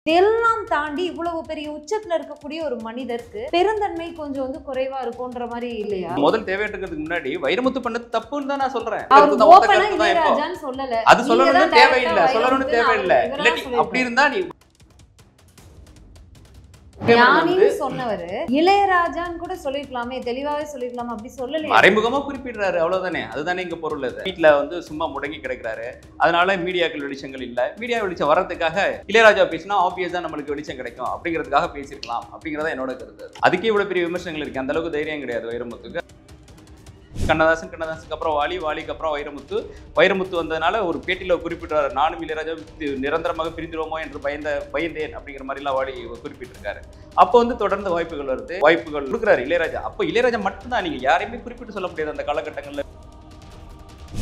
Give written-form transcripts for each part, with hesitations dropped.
இதெல்லாம் தாண்டி இவ்வளவு பெரிய உச்சத்துல இருக்கக்கூடிய ஒரு மனிதருக்கு பெருந்தன்மை கொஞ்சம் குறைவா இருக்கும்ன்ற மாதிரி இல்லையா? முதல் தேவையாட்டுறதுக்கு முன்னாடி வைரமுத்து பண்ணது தப்புன்னு தான் நான் சொல்றேன். சொல்லல, அது சொல்லணும்னு தேவையில்லை, சொல்லணும்னு தேவையில்லை. அப்படி இருந்தா நீ ஞானின்னு சொன்னவரு இளையராஜான்னு கூட சொல்லிருக்கலாமே, தெளிவாவே சொல்லிருக்கலாமா? அப்படி சொல்லல, மறைமுகமா குறிப்பிடுறாரு, அவ்வளவுதானே. அதுதானே இங்க பொருள். வீட்டுல சும்மா முடங்கி கிடக்குறாரு. அதனால மீடியாக்கள் வெளிச்சங்கள் இல்ல. மீடியா வெளிச்சம் வர்றதுக்காக இளையராஜா பேசினா ஆப்வியஸா நம்மளுக்கு வெளிச்சம் கிடைக்கும் அப்படிங்கிறதுக்காக பேசிருக்கலாம் அப்படிங்கறத என்னோட கருத்து. அதுக்கே இவ்வளவு பெரிய விமர்சனங்கள் இருக்கு. அந்த அளவுக்கு தைரியம் கிடையாது வைரமுத்துக்கு. கண்ணதாசனுக்கு அப்புறம் வாலிக்கு அப்புறம் வைரமுத்து வந்ததுனால ஒரு பேட்டியில குறிப்பிட்டாரு, நானும் இளையராஜா நிரந்தரமாக பிரிந்துருவோமோ என்று பயந்தேன் அப்படிங்கிற மாதிரி எல்லாம் வாலி குறிப்பிட்டிருக்காரு. அப்போ தொடர்ந்து வாய்ப்புகள் கொடுக்குறாரு இளையராஜா. அப்போ இளையராஜா மட்டும்தான், நீங்க யாரையுமே குறிப்பிட்டு சொல்ல முடியாது அந்த காலகட்டங்கள்ல.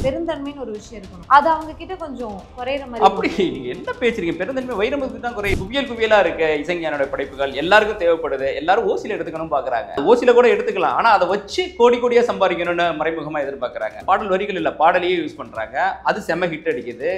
பெருந்தன்மைன்னு ஒரு விஷயம் இருக்கணும், அது அவங்க கிட்ட கொஞ்சம் குறையிற மாதிரி. அப்படி நீங்க என்ன பேசுறீங்க? பெருந்தன்மை வைரமுத்துக்கு தான் குறையும். குவியலா இருக்கு இசைஞானோட படைப்புகள், எல்லாருக்கும் தேவைப்படுது. எல்லாரும் ஓசில எடுத்துக்கணும் பாக்குறாங்க. ஓசில கூட எடுத்துக்கலாம், ஆனா அதை வச்சு கோடியா சம்பாதிக்கணும்னு மறைமுகமா எதிர்பார்க்கறாங்க. பாடல் வரிகள் இல்ல, பாடலையே யூஸ் பண்றாங்க. அது செம ஹிட் அடிக்குது.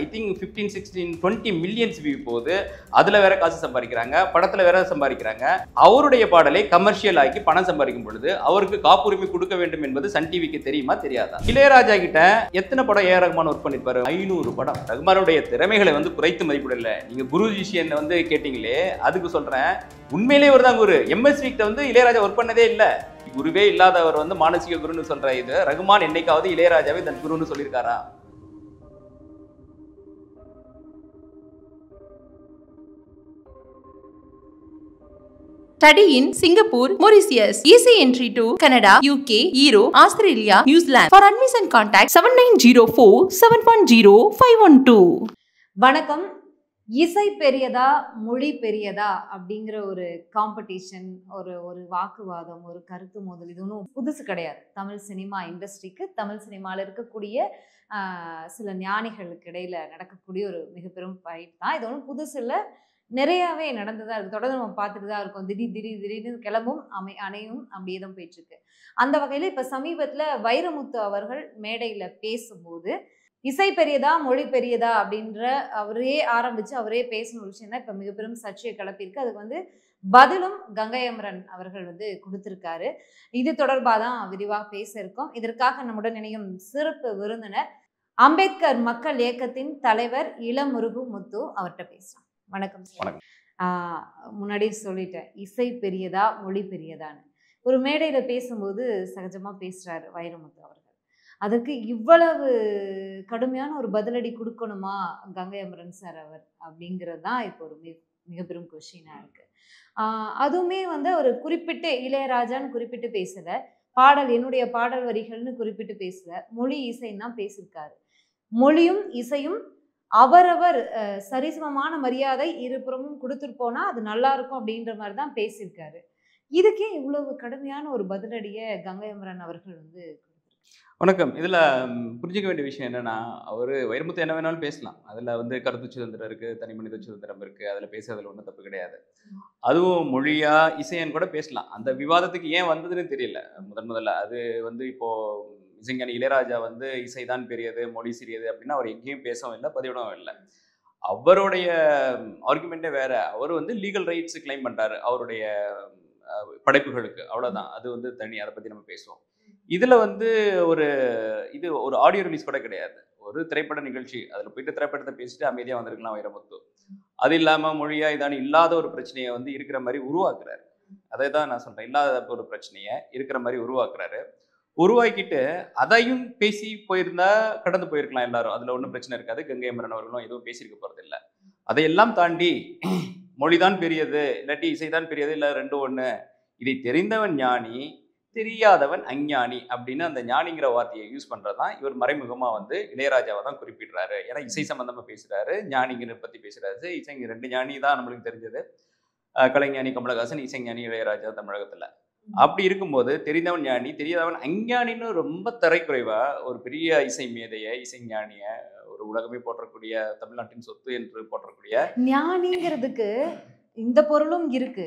ஐ திங்க் 15, 16, 20 மில்லியன்ஸ் வியூ போகுது. அதுல வேற காசு சம்பாதிக்கிறாங்க, படத்துல வேற சம்பாதிக்கிறாங்க. அவருடைய பாடலை கமர்ஷியல் ஆக்கி பணம் சம்பாதிக்கும் பொழுது அவருக்கு காப்புரிமை கொடுக்க வேண்டும் என்பது சன் டிவிக்கு தெரியுமா தெரியாதா? இளையராஜா கிட்ட எத்தனை படம் ஏ ரகுமான் ஒர்க் பண்ணிருப்பாரு? 500 படம். ரகுமானுடைய திறமைகளை குறைத்து மதிப்பிடல. நீங்க குரு ஜிஷியன் கேட்டீங்களே, அதுக்கு சொல்றேன், உண்மையிலேயே ஒரு தான் குரு. எம்எஸ்வி கிட்ட இளையராஜா ஒர்க் பண்ணதே இல்ல. குருவே இல்லாதவர் மானசீக குருன்னு சொல்ற இது ரகுமான் என்னைக்காவது இளையராஜாவே தன் குருன்னு சொல்லியிருக்காரா? Study in Singapore, Mauritius. Easy entry to Canada, UK, Europe, Australia, New Zealand. For admission contact 7904-710-512. வணக்கம். இசை பெரியதா மொழி பெரியதா அப்படிங்கிற ஒரு காம்படிஷன், ஒரு வாக்குவாதம், ஒரு கருத்து மோதல், இது ஒன்றும் புதுசு கிடையாது. தமிழ் சினிமா இண்டஸ்ட்ரிக்கு, தமிழ் சினிமாவில் இருக்கக்கூடிய சில ஞானிகளுக்கு இடையில நடக்கக்கூடிய ஒரு மிக பெரும் ஃபைட் தான். இது ஒன்றும் புதுசு இல்லை, நிறையாவே நடந்துதான் இருக்கு. தொடர்ந்து நம்ம பார்த்துட்டு தான் இருக்கோம். திடீர்னு கிளம்பும் அணையும் அப்படியே தான் போயிட்டு இருக்கு. அந்த வகையில இப்ப சமீபத்துல வைரமுத்து அவர்கள் மேடையில பேசும்போது இசை பெரியதா மொழி பெரியதா அப்படின்ற அவரே ஆரம்பிச்சு அவரே பேசின ஒரு விஷயம் தான் இப்ப மிக பெரும் சர்ச்சையை கிளப்பியிருக்கு. அதுக்கு பதிலும் கங்கை அமரன் அவர்கள் கொடுத்திருக்காரு. இது தொடர்பாக தான் விரிவாக பேச இருக்கோம். இதற்காக நம்முடன் இணையும் சிறப்பு விருந்தினர் அம்பேத்கர் மக்கள் இயக்கத்தின் தலைவர் இளமுருகு முத்து. அவர்கிட்ட பேசலாம். வணக்கம். முன்னாடி சொல்லிட்டேன், இசை பெரியதா மொழி பெரியதான்னு. ஒரு மேடையில பேசும்போது சகஜமா பேசுறாரு வைரமுத்து அவர்கள். அதுக்கு இவ்வளவு கடுமையான ஒரு பதிலடி கொடுக்கணுமா கங்கை அமரன் சார் அவர் அப்படிங்கிறது தான் இப்போ ஒரு மிக பெரும் கொஸ்டினா இருக்கு. அதுவுமே ஒரு குறிப்பிட்டு இளையராஜான்னு குறிப்பிட்டு பேசல, என்னுடைய பாடல் வரிகள்னு குறிப்பிட்டு பேசல, மொழி இசைன்னு தான் பேசியிருக்காரு. மொழியும் இசையும் அவரவர் சரிசமமான மரியாதை இருபுறமும் கொடுத்துட்டு போனா அது நல்லா இருக்கும் அப்படின்ற மாதிரி தான் பேசியிருக்காரு. இதுக்கே இவ்வளவு கடுமையான ஒரு பதிலடியை கங்கை அமரன் அவர்கள் வணக்கம். இதுல புரிஞ்சுக்க வேண்டிய விஷயம் என்னன்னா, வைரமுத்து என்ன வேணாலும் பேசலாம். அதுல கருத்து சுதந்திரம் இருக்கு, தனி மனித சுதந்திரம் இருக்கு. அதுல பேசுறதுல ஒன்றும் தப்பு கிடையாது. அதுவும் மொழியா இசையன்னு கூட பேசலாம். அந்த விவாதத்துக்கு ஏன் வந்ததுன்னு தெரியல. முதல்ல அது இப்போ இசைஞானி இளையராஜா இசைதான் பெரியது மொழி சிறியது அப்படின்னா அவர் எங்கேயும் பேசவும் இல்லை, பதிவிடவும் இல்லை. அவருடைய ஆர்குமெண்டே வேற. அவர் லீகல் ரைட்ஸ் கிளைம் பண்றாரு அவருடைய படைப்புகளுக்கு, அவ்வளவுதான். அது தனி, அதை பத்தி நம்ம பேசுவோம். இதுல ஒரு ஆடியோ ரிலீஸ் கூட கிடையாது, ஒரு திரைப்பட நிகழ்ச்சி. அதுல போயிட்டு திரைப்படத்தை பேசிட்டு அமைதியா வந்திருக்கலாம் வைரமுத்து. அது இல்லாம மொழியா இதான இல்லாத ஒரு பிரச்சனையை இருக்கிற மாதிரி உருவாக்குறாரு. அதை தான் நான் சொல்றேன், இல்லாத ஒரு பிரச்சனையை இருக்கிற மாதிரி உருவாக்குறாரு. உருவாக்கிட்டு அதையும் பேசி போயிருந்தா கடந்து போயிருக்கலாம் எல்லாரும், அதுல ஒன்றும் பிரச்சனை இருக்காது. கங்கை அமரன் அவர்களும் எதுவும் பேசியிருக்க போறது இல்லை. அதையெல்லாம் தாண்டி மொழிதான் பெரியது இல்லாட்டி இசைதான் பெரியது, இல்லை ரெண்டும் ஒண்ணு, இதை தெரிந்தவன் ஞானி தெரியாதவன் அஞ்ஞானி அப்படின்னு அந்த ஞானிங்கிற வார்த்தையை யூஸ் பண்றதுதான் இவர் மறைமுகமா இளையராஜாவை தான் குறிப்பிடுறாரு. ஏன்னா இசை சம்பந்தமா பேசுறாரு, ஞானிங்கிற பத்தி பேசுறாரு. இசை 2 ஞானி தான் நம்மளுக்கு தெரிஞ்சது, கலைஞானி கமலஹாசன், இசைஞானி இளையராஜா தமிழகத்துல. அப்படி இருக்கும்போது தெரிந்தவன் ஞானி தெரியாதவன் அஞ்ஞானின்னு ரொம்ப தரைக்குறைவா ஒரு பெரிய இசை மேதைய இசைஞானிய ஒரு உலகமே போற்றக்கூடிய, தமிழ்நாட்டின் சொத்து என்று போற்றக்கூடிய ஞானிங்கிறதுக்கு இந்த பொருளும் இருக்கு.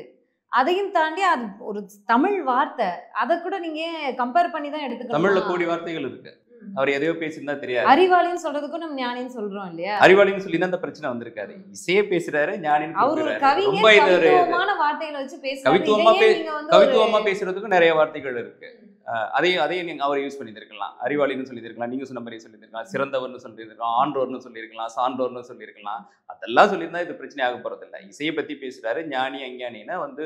அதையும் தாண்டி அது ஒரு தமிழ் வார்த்தை, அதை கூட நீங்க கம்பேர் பண்ணி தான் எடுத்துக்கணும். தமிழ்ல கோடி வார்த்தைகள் இருக்கு. அவர் எதையோ பேசியிருந்தா தெரியாது. அறிவாளின்னு சொல்றதுக்கும் நம்ம ஞானின்னு சொல்றோம் இல்லையா? அறிவாளின்னு சொல்லி தான் அந்த பிரச்சனை வந்திருக்காரு. இசையே பேசுறாரு, ஞானின்னு அவர் ஒரு கூப்பிடுறாரு. ரொம்ப கவிஞர், இது ஒரு கவித்துவமான வார்த்தைகளை வச்சு பேசுறாரு. கவித்துவமா இதையே நீங்க வந்து கவித்துவமா பேசுறதுக்கும் நிறைய வார்த்தைகள் இருக்கு. அதையும் நீங்க அவர் யூஸ் பண்ணியிருக்கலாம். அறிவாளின்னு சொல்லியிருக்கலாம், நீங்க சொன்ன மாதிரி சொல்லியிருக்கலாம், சிறந்தவர்னு சொல்லியிருக்கலாம், ஆன்றோர்னு சொல்லியிருக்கலாம், சான்றோர்னு சொல்லியிருக்கலாம். அதெல்லாம் சொல்லியிருந்தா இது பிரச்சனை ஆக போறதில்லை. இசையை பத்தி பேசுறாரு, ஞானி அஞ்ஞானின்னு வந்து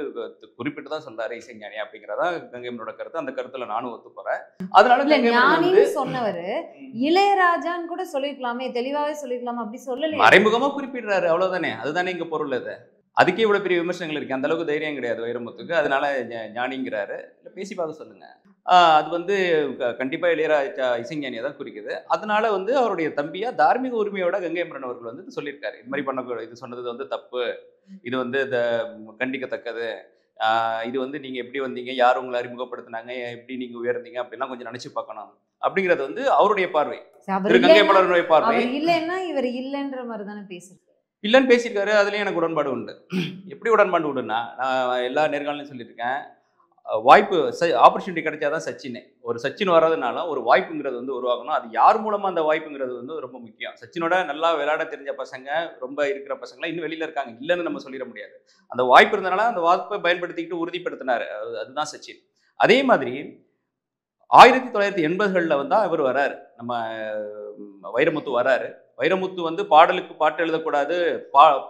குறிப்பிட்டு தான் சொல்றாரு இசை ஞானி அப்படிங்கிறதா கங்கைமரனோட கருத்து. அந்த கருத்துல நானும் ஒத்து போறேன். அதனால இல்ல, கங்கைமரன் வந்து ஞானின்னு சொன்னவரு இளையராஜான்னு கூட சொல்லிருக்கலாமே, தெளிவாவே சொல்லிருக்கலாமா? அப்படி சொல்லலையே. மறைமுகமா குறிப்பிடுறாரு, அவ்வளவுதானே. அதுதானே இங்க பொருள். அது அதுக்கே இவ்வளவு பெரிய விமர்சனங்கள் இருக்கு. அந்த அளவுக்கு தைரியம் கிடையாது வைரமுத்துக்கு. அதனால ஞானிங்கிறாரு. இல்லை, பேசி பார்க்க சொல்லுங்க. அது வந்து கண்டிப்பா இளையராஜா இசைஞானியை தான் குறிக்குது. அதனால வந்து அவருடைய தம்பியா தார்மீக உரிமையோட கங்கைமரன் அவர்கள் வந்து சொல்லியிருக்காரு, இது மாதிரி பண்ணக்கூடாது, இது சொன்னது வந்து தப்பு, இது வந்து கண்டிக்கத்தக்கது, இது வந்து நீங்க எப்படி வந்தீங்க, யார் உங்களை அறிமுகப்படுத்தினாங்க, எப்படி நீங்க உயர்ந்தீங்க அப்படிலாம் கொஞ்சம் நினைச்சு பார்க்கணும் அப்படிங்கிறது வந்து அவருடைய பார்வை, திரு கங்கைமரனுடைய பார்வை. இல்லைன்னா இவர் இல்லைன்ற மாதிரி தானே பேசுறாரு. இல்லைன்னு பேசியிருக்காரு. அதுலயும் எனக்கு உடன்பாடு உண்டு. எப்படி உடன்பாடு உண்டுன்னா, நான் எல்லா நேர்காணலையும் சொல்லியிருக்கேன், வாய்ப்பு ஆப்பர்ச்சுனிட்டி கிடைச்சாதான் சச்சின். ஒரு சச்சின் வர்றதுனால ஒரு வாய்ப்புங்கிறது வந்து உருவாகணும். அது யார் மூலமா அந்த வாய்ப்புங்கிறது வந்து ரொம்ப முக்கியம். சச்சினோட நல்லா விளையாட தெரிஞ்ச பசங்க, ரொம்ப இருக்கிற பசங்களாம் இன்னும் வெளியில இருக்காங்க, இல்லைன்னு நம்ம சொல்லிட முடியாது. அந்த வாய்ப்பு இருந்தனால அந்த வாய்ப்பை பயன்படுத்திக்கிட்டு உறுதிப்படுத்தினாரு. அதுதான் சச்சின். அதே மாதிரி 1980களில் வந்து இவர் வராரு, நம்ம வைரமுத்து வராரு. வைரமுத்து வந்து பாடலுக்கு பாட்டு எழுதக்கூடாது,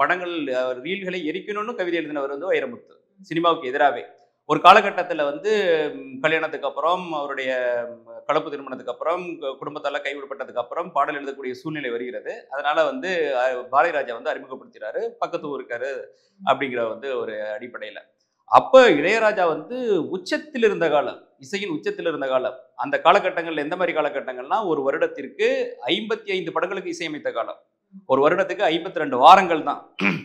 படங்கள் ரீல்களை எரிக்கணும்னு கவிதை எழுதினவர் வந்து வைரமுத்து, சினிமாவுக்கு எதிராகவே. ஒரு காலகட்டத்தில் வந்து கல்யாணத்துக்கு அப்புறம், அவருடைய கலப்பு திருமணத்துக்கு அப்புறம், குடும்பத்தால் கைவிடப்பட்டதுக்கு அப்புறம் பாடல் எழுதக்கூடிய சூழ்நிலை வருகிறது. அதனால வந்து பாரதிராஜா வந்து அறிமுகப்படுத்துறாரு, பக்கத்து ஊருக்காரு அப்படிங்கிற வந்து ஒரு அடிப்படையில். அப்ப இளையராஜா வந்து உச்சத்தில் இருந்த காலம், இசையின் உச்சத்தில் இருந்த காலம். அந்த காலகட்டங்கள்ல எந்த மாதிரி காலகட்டங்கள்னா, ஒரு வருடத்திற்கு 55 படங்களுக்கு இசையமைத்த காலம். ஒரு வருடத்துக்கு 52 வாரங்கள் தான்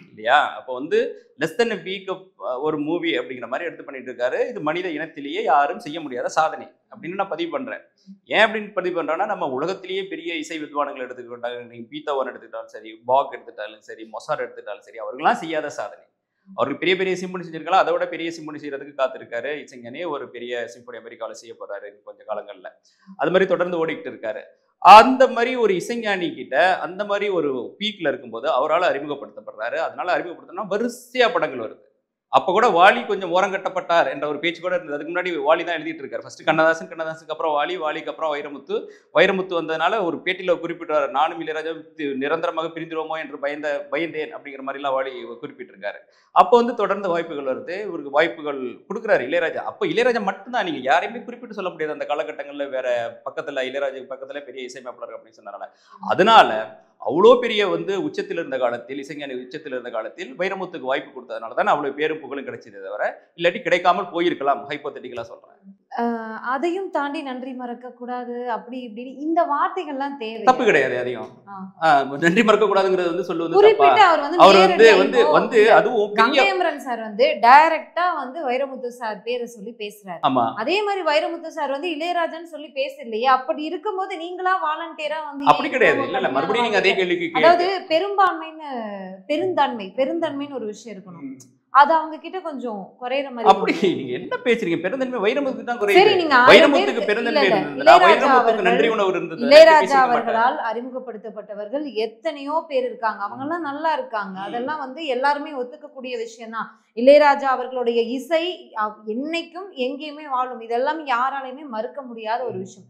இல்லையா? அப்போ வந்து லெஸ் தென் வீக் ஒரு மூவி அப்படிங்கிற மாதிரி எடுத்து பண்ணிட்டு இருக்காரு. இது மனித இனத்திலேயே யாரும் செய்ய முடியாத சாதனை அப்படின்னு நான் பதிவு பண்றேன். ஏன் அப்படின்னு பதிவு பண்றேன்னா, நம்ம உலகத்திலேயே பெரிய இசை வித்வான்கள் எடுத்துக்கிட்டாங்க, நீங்க பீத்தோவன் எடுத்துக்கிட்டாலும் சரி, பாக் எடுத்துட்டாலும் சரி, மொசார்ட் எடுத்துட்டாலும் சரி, அவர்கள்லாம் செய்யாத சாதனை. அவருக்கு பெரிய பெரிய சிம்பனி செஞ்சிருக்கலாம், அதை விட பெரிய சிம்பனி செய்யறதுக்கு காத்திருக்காரு இசைஞானி. ஒரு பெரிய சிம்பனி அமெரிக்காவில் செய்ய போறாரு கொஞ்ச காலங்கள்ல. அது மாதிரி தொடர்ந்து ஓடிக்கிட்டு இருக்காரு. அந்த மாதிரி ஒரு இசைஞானி கிட்ட அந்த மாதிரி ஒரு பீக்ல இருக்கும்போது அவரால் அறிமுகப்படுத்தப்படுறாரு. அதனால அறிமுகப்படுத்தினா வரிசையா படங்கள் வருது. அப்ப கூட வாலி கொஞ்சம் ஓரங்கட்டப்பட்டார் என்ற ஒரு பேச்சு கூட இருந்தது. அதுக்கு முன்னாடி வாலி தான் எழுதிட்டு இருக்காரு. ஃபர்ஸ்ட் கண்ணதாசன், கண்ணதாசனுக்கு அப்புறம் வாலி, வாலிக்கு அப்புறம் வைரமுத்து. வைரமுத்து வந்ததுனால ஒரு பேட்டியில குறிப்பிட்டார், நானும் இளையராஜா நிரந்தரமாக பிரிந்துருவோமோ என்று பயந்தேன் அப்படிங்கிற மாதிரிலாம் வாலி குறிப்பிட்டிருக்காரு. அப்போ வந்து தொடர்ந்து வாய்ப்புகள் வருது, இவருக்கு வாய்ப்புகள் கொடுக்குறாரு இளையராஜா. அப்போ இளையராஜா மட்டும்தான், நீங்க யாரையுமே குறிப்பிட்டு சொல்ல முடியாது அந்த காலகட்டங்களில். வேற பக்கத்துல இளையராஜா பக்கத்துல பெரிய இசையமைப்பாளர் அப்படின்னு சொன்னால, அதனால அவ்வளோ பெரிய வந்து உச்சத்தில் இருந்த காலத்தில், இசைஞானி உச்சத்தில் இருந்த காலத்தில் வைரமுத்துக்கு வாய்ப்பு கொடுத்ததுனால தான் அவ்வளோ பேரும் புகழும் கிடைச்சதே தவிர, இல்லாட்டி கிடைக்காமல் போயிருக்கலாம், ஹைப்போதெட்டிக்கலா சொல்றேன். அதையும் தாண்டி நன்றி மறக்க கூடாது அப்படி இப்படி இந்த வார்த்தைகள்லாம் தேவை தப்பு கிடையாது. அதையும் நன்றி மறக்க கூடாதுங்கிறது வந்து சொல்லுவது குறிப்பிட்டு அவர் வந்து அதுவும் கங்கைமரன் சார் வந்து டைரக்டா வந்து வைரமுத்து சார் பேரை சொல்லி பேசுறாரு. ஆமா, அதே மாதிரி வைரமுத்து சார் வந்து இளையராஜான்னு சொல்லி பேசலையே. அப்படி இருக்கும்போது நீங்களா வாலண்டியரா வந்து அப்படி கிடையாது. இல்ல மறுபடியும் நீங்க அதே கேள்விக்கு, அதாவது பெருந்தன்மைன்னு ஒரு விஷயம் இருக்கணும். அது அவங்க கிட்ட கொஞ்சம் குறையிற மாதிரி. அப்படி நீங்க என்ன பேசுறீங்க? பெருந்தன்மை வைரமுத்துக்கு தான் குறையுது. சரி, நீங்க வைரமுத்துக்கு பெருந்தன்மை இருந்தது, வைரமுத்துக்கு நன்றி உணர்வு இருந்தது. இளையராஜா அவர்களால் அறிமுகப்படுத்தப்பட்டவர்கள் எத்தனையோ பேர் இருக்காங்க, அவங்க எல்லாம் நல்லா இருக்காங்க. அதெல்லாம் வந்து எல்லாருமே ஒத்துக்கக்கூடிய விஷயம் தான். இளையராஜா அவர்களுடைய இசை என்னைக்கும் எங்கேயுமே வாழும். இதெல்லாம் யாராலையுமே மறுக்க முடியாத ஒரு விஷயம்.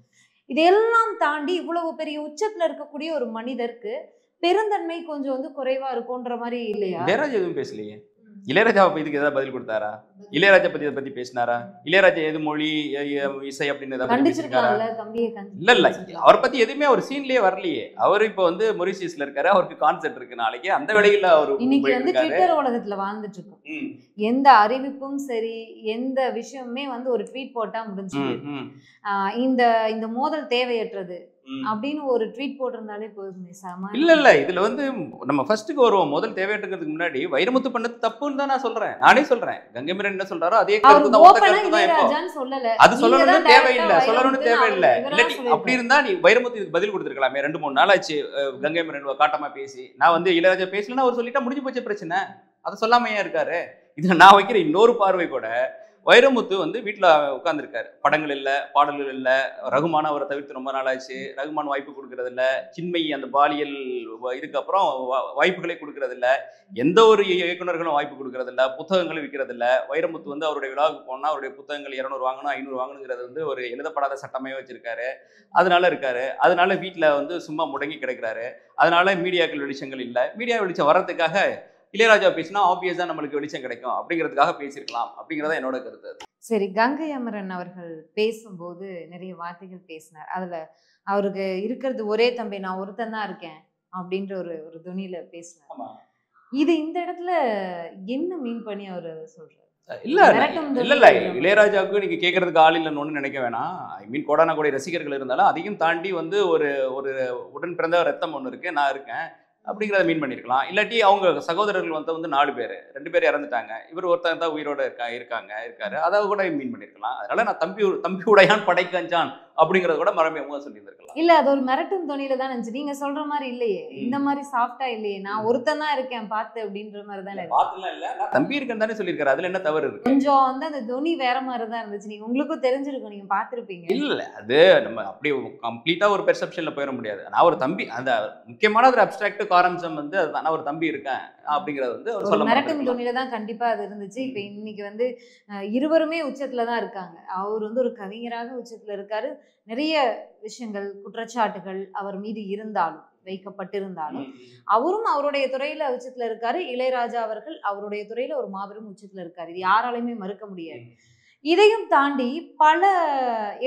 இதெல்லாம் தாண்டி இவ்வளவு பெரிய உச்சத்துல இருக்கக்கூடிய ஒரு மனிதருக்கு பெருந்தன்மை கொஞ்சம் வந்து குறைவா இருக்கும்ன்ற மாதிரி இல்லையா? இளையராஜா எதுவும் பேசலையே. இளையராஜா இதுக்கு ஏதாவது பதில் கொடுத்தாரா? இளையராஜா பத்தி இதை பத்தி பேசினாரா? இளையராஜா எது மொழி இசை அப்படின்னு இல்ல அவரை பத்தி எதுவுமே அவர் சீன்லயே வரலையே. அவர் இப்ப வந்து மொரிஷியஸ்ல இருக்காரு, அவருக்கு கான்செர்ட் இருக்கு நாளைக்கு, அந்த வேளையில அவர் இன்னைக்கு வந்து ட்விட்டர் உலகத்துல வாழ்ந்துட்டு இருக்கோம். எந்த அறிவிப்பும் சரி, எந்த விஷயமுமே வந்து ஒரு ட்வீட் போட்டா முடிஞ்சு. இந்த மோதல் தேவையற்றது அப்படின்னு ஒரு ட்வீட் போட்டிருந்தாலே போதுமே. இல்ல இதுல வந்து நம்ம ஃபர்ஸ்ட்டுக்கு வருவோம். முதல் தேவையற்றதுக்கு முன்னாடி வைரமுத்து பண்ணது தப்புன்னு தான் நான் சொல்றேன். நானே சொல்றேன், கங்கைமரன் என்ன சொல்றாரோ அதே கருத்து தான். அது சொல்லணும்னு தேவையில்லை, இல்லாட்டி அப்படி இருந்தா நீ வைரமுத்து இதுக்கு பதில் கொடுத்துருக்கலாமே. 2-3 நாள் ஆச்சு கங்கைமரன் காட்டமா பேசி. நான் வந்து இளையராஜா பேசலன்னா அவர் சொல்லிட்டா முடிஞ்சு போச்ச பிரச்சனை. அதை சொல்லாம ஏன் இருக்காரு? இதுல நான் வைக்கிற இன்னொரு பார்வை கூட, வைரமுத்து வந்து வீட்டில் உட்காந்துருக்காரு. படங்கள் இல்லை, பாடல்கள் இல்லை, ரகுமான் அவரை தவிர்த்து ரொம்ப நாளாச்சு. ரகுமான் வாய்ப்பு கொடுக்கறது இல்லை, சின்மயி அந்த பாலியல் இதுக்கப்புறம் வாய்ப்புகளே கொடுக்கறது இல்லை, எந்த ஒரு இயக்குநர்களும் வாய்ப்பு கொடுக்கறது இல்லை, புத்தகங்களும் விற்கிறது இல்லை. வைரமுத்து வந்து அவருடைய விழாவுக்கு போனால் அவருடைய புத்தகங்கள் 200 வாங்கணும் 500 வாங்கணுங்கிறது வந்து ஒரு எழுதப்படாத சட்டமே வச்சிருக்காரு. அதனால இருக்காரு. அதனால வீட்டில் வந்து சும்மா முடங்கி கிடக்கிறாரு. அதனால மீடியாக்கள் வெளிச்சங்கள் இல்லை. மீடியா வெளிச்சம் வர்றதுக்காக இளையராஜா பேசினா ஆப்வியஸா நம்மளுக்கு வெளிச்சம் கிடைக்கும் அப்படிங்கிறதுக்காக பேசியிருக்கலாம் அப்படிங்கிறத என்னோட கருத்து. சரி, கங்கை அமரன் அவர்கள் பேசும்போது நிறைய வார்த்தைகள் பேசினார். அதுல அவருக்கு இருக்கிறது ஒரே தம்பி, நான் ஒருத்தன் தான் இருக்கேன் அப்படின்ற ஒரு துணியில பேசினார். இது இந்த இடத்துல என்ன மீன் பண்ணி அவர் சொல்றாரு? இல்ல இளையராஜாவுக்கு நீங்க கேட்கறதுக்கு ஆள் இல்லைன்னு ஒண்ணு நினைக்க வேணாம். ஐ மீன் கோடான கோடி ரசிகர்கள் இருந்தாலும் அதையும் தாண்டி வந்து ஒரு உடன் பிறந்த ரத்தம் ஒண்ணு இருக்கு, நான் இருக்கேன் அப்படிங்கிறத மீன் பண்ணிருக்கலாம். இல்லாட்டி அவங்க சகோதரர்கள் வந்து 4 பேர், 2 பேர் இறந்துட்டாங்க, இவர் ஒருத்தர் தான் உயிரோட இருக்காரு, அதை கூட மீன் பண்ணிருக்கலாம். அதனால நான் தம்பி உடையான் படைக்கஞ்சான் அப்படிங்கறத கூட மரபேமுக சொல்லியிருந்திருக்கலாம். இல்ல, அது ஒரு மிரட்டும் துணியில தான் இருந்துச்சு. நீங்க சொல்ற மாதிரி இல்லையே, இந்த மாதிரி சாஃப்டா இல்லையே, நான் ஒருத்தன் தான் இருக்கேன் பார்த்து அப்படின்ற மாதிரி தானே. பாத்துலாம் இல்ல, நான் தம்பி இருக்கேன்னு தானே சொல்லியிருக்காரு. அதுல என்ன தவறு இருக்கு? கொஞ்சம் வந்து அந்த துணி வேற மாதிரி தான் இருந்துச்சு. நீங்க உங்களுக்கும் தெரிஞ்சிருக்கும், நீங்க பாத்துருப்பீங்க. இல்ல, அது நம்ம அப்படி கம்ப்ளீட்டா ஒரு பெர்செப்ஷன்ல போயிட முடியாது. நான் ஒரு தம்பி, அந்த முக்கியமான ஒரு அப்டிராக்ட் காரம்சம் வந்து அதுதான், நான் ஒரு தம்பி இருக்கேன் அப்படிங்கறது வந்து அவர் சொல்ல மிரட்டும் துணியில தான் கண்டிப்பா அது இருந்துச்சு. இப்ப இன்னைக்கு வந்து இருவருமே உச்சத்துல தான் இருக்காங்க. அவர் வந்து ஒரு கவிஞராக உச்சத்துல இருக்காரு. நிறைய விஷயங்கள், குற்றச்சாட்டுகள் அவர் மீது இருந்தாலும், வைக்கப்பட்டிருந்தாலும், அவரும் அவருடைய துறையில உச்சத்துல இருக்காரு. இளையராஜா அவர்கள் அவருடைய துறையில ஒரு மாபெரும் உச்சத்துல இருக்காரு. இது யாராலையுமே மறுக்க முடியாது. இதையும் தாண்டி பல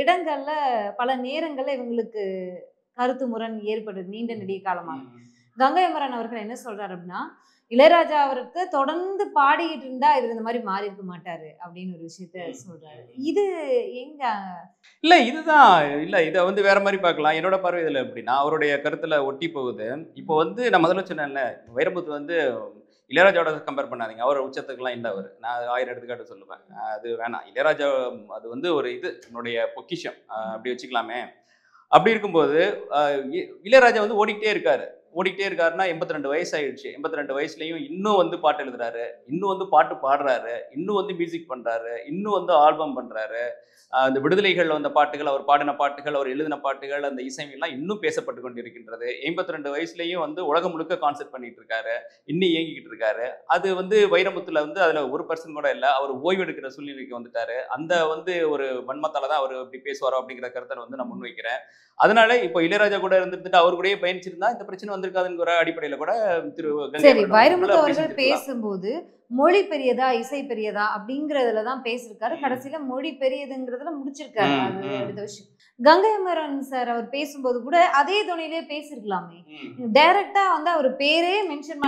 இடங்கள்ல பல நேரங்கள்ல இவங்களுக்கு கருத்து முரண் ஏற்படுது நீண்ட நெடிய காலமாக. கங்கை அமரன் அவர்கள் என்ன சொல்றாரு அப்படின்னா, இளையராஜா அவருக்கு தொடர்ந்து பாடிக்கிட்டு இருந்தா இவர் இந்த மாதிரி மாறி இருக்க மாட்டாரு அப்படின்னு ஒரு விஷயத்த சொல்றாரு. இது எங்க இல்ல, இதுதான் இல்ல, இதை வந்து வேற மாதிரி பார்க்கலாம். என்னோட பார்வை இதுல எப்படின்னா, அவருடைய கருத்துல ஒட்டி போகுது. இப்போ வந்து நான் முதல்ல சொன்னேன்ல, வைரமுத்து வந்து இளையராஜாவோட கம்பேர் பண்ணாதீங்க, அவர் உச்சத்துக்குலாம் இல்லை. அவர் நான் 1000 எடுத்துக்காட்டு சொல்லுவேன், அது வேணாம். இளையராஜா அது வந்து ஒரு இது என்னுடைய பொக்கிஷம் அப்படி வச்சுக்கலாமே. அப்படி இருக்கும்போது இளையராஜா வந்து ஓடிக்கிட்டே இருக்காருன்னா 82 வயசு ஆயிடுச்சு. 82 வயசுலயும் இன்னும் வந்து பாட்டு எழுதுறாரு, இன்னும் வந்து பாட்டு பாடுறாரு, இன்னும் வந்து மியூசிக் பண்றாரு, இன்னும் வந்து ஆல்பம் பண்றாரு. அந்த விடுதலைகள் வந்த பாட்டுகள், அவர் பாடின பாட்டுகள், அவர் எழுதின பாட்டுகள், அந்த இசையெல்லாம் இன்னும் பேசப்பட்டு கொண்டிருக்கின்றது. 82 வயசுலயும் வந்து உலகம் முழுக்க கான்செர்ட் பண்ணிட்டு இருக்காரு, இன்னும் இயங்கிக்கிட்டு இருக்காரு. அது வந்து வைரமுத்துல வந்து அதுல 1% கூட இல்லை. அவர் ஓய்வு எடுக்கிற சூழ்நிலைக்கு வந்துட்டாரு. அந்த வந்து ஒரு வன்மத்தால தான் அவர் இப்படி பேசுவாரோ அப்படிங்கிற கருத்தை வந்து நான் முன்வைக்கிறேன். அதனால இப்போ இளையராஜா கூட இருந்துட்டு அவர் கூடயே பயணிச்சிருந்தா இந்த பிரச்சனை வந்திருக்காதுங்கிற அடிப்படையில கூட சரி, வைரமுத்து அவர்கள் பேசும்போது மொழி பெரியதா இசை பெரியதா அப்படிங்கறதுலதான் பேசிருக்காரு. கடைசியில மொழி பெரியதுங்கிறதுல முடிச்சிருக்காரு. அது அடுத்த விஷயம். கங்கை அமரன் சார் அவர் பேசும்போது கூட அதே துணையிலே பேசிருக்கலாமே. டைரக்டா வந்து அவர் பேரே மென்ஷன்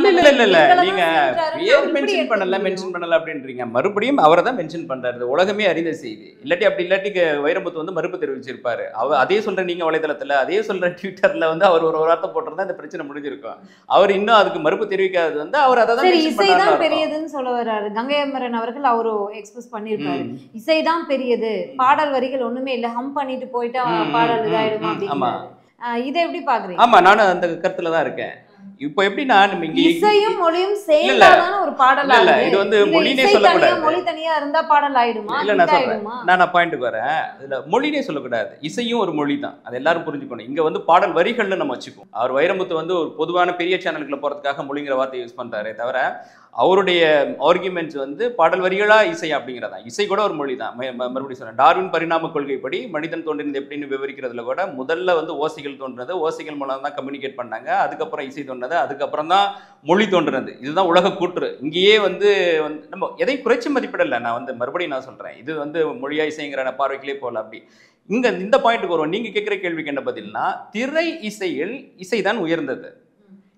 பண்ணல அப்படின்றீங்க. மறுபடியும் அவரை தான் மென்ஷன் பண்றாரு. உலகமே அறிந்த செய்தி. இல்லாட்டி வைரமுத்து வந்து மறுப்பு தெரிவிச்சிருப்பாரு. அதே சொல்ற நீங்க வலைதளத்துல, அதே சொல்ற ட்விட்டர்ல வந்து அவர் ஒரு வார்த்தை போட்டிருந்தா இந்த பிரச்சனை முடிஞ்சிருக்கும். அவர் இன்னும் அதுக்கு மறுப்பு தெரிவிக்காதது வந்து அவர் அதான் இசைதான் பெரியதுன்னு சொல்ல வர்றாரு. கங்கை அமரன் அவர்கள் அவரு எக்ஸ்பிரஸ் பண்ணிருப்பாரு, இசைதான் பெரியது, பாடல் வரிகள் ஒண்ணுமே இல்ல, ஹம் பண்ணிட்டு போயிட்டா பாடல் இதாயிடுமா அப்படின்னு. இதை எப்படி பாக்குறீங்க? ஆமா, நானும் அந்த கருத்துல தான் இருக்கேன். இப்போ எப்படின்னா நம்ம இங்க இசையும் மொழியும் சேர்ந்தாதான ஒரு பாடல் ஆகுது. இது வந்து மொழினே சொல்லக்கூடாது. மொழி தனியா இருந்தா பாடல் ஆயிடுமா? இல்ல, நான் சொல்றேன், நான் பாயிண்ட்க்கு வரேன். இதுல மொழினே சொல்லக்கூடாது, இசையும் ஒரு மொழி தான். அது எல்லாரும் புரிஞ்சுக்கணும். இங்க வந்து பாடல் வரிகள்னு நம்ம வச்சுக்கோம். அவர் வைரமுத்து வந்து ஒரு பொதுவான பெரிய சேனலுக்குள்ள போறதுக்காக மொழிங்கிற வார்த்தையை யூஸ் பண்றாரே தவிர, அவருடைய ஆர்குமெண்ட்ஸ் வந்து பாடல் வரிகளா இசை அப்படிங்கிறதா. இசை கூட ஒரு மொழி தான். மறுபடியும் சொல்றேன், டார்வின் பரிணாம கொள்கைப்படி மனிதன் தோன்றினது எப்படின்னு விவரிக்கிறதுல கூட முதல்ல வந்து ஓசைகள் தோன்றினது, ஓசைகள் மூலம் தான் கம்யூனிகேட் பண்ணாங்க, அதுக்கப்புறம் இசை தோன்றது, அதுக்கப்புறம் தான் மொழி தோன்றினது. இதுதான் உலக கூற்று. இங்கேயே வந்து நம்ம எதையும் குறைச்சி மதிப்பிடலை. நான் வந்து மறுபடியும் நான் சொல்றேன், இது வந்து மொழியா இசைங்கிற பார்வைக்கிலே போகல. அப்படி இந்த பாயிண்ட்டுக்கு வருவோம். நீங்க கேட்குற கேள்விக்கு என்ன பதில்னா, திரை இசையில் இசைதான் உயர்ந்தது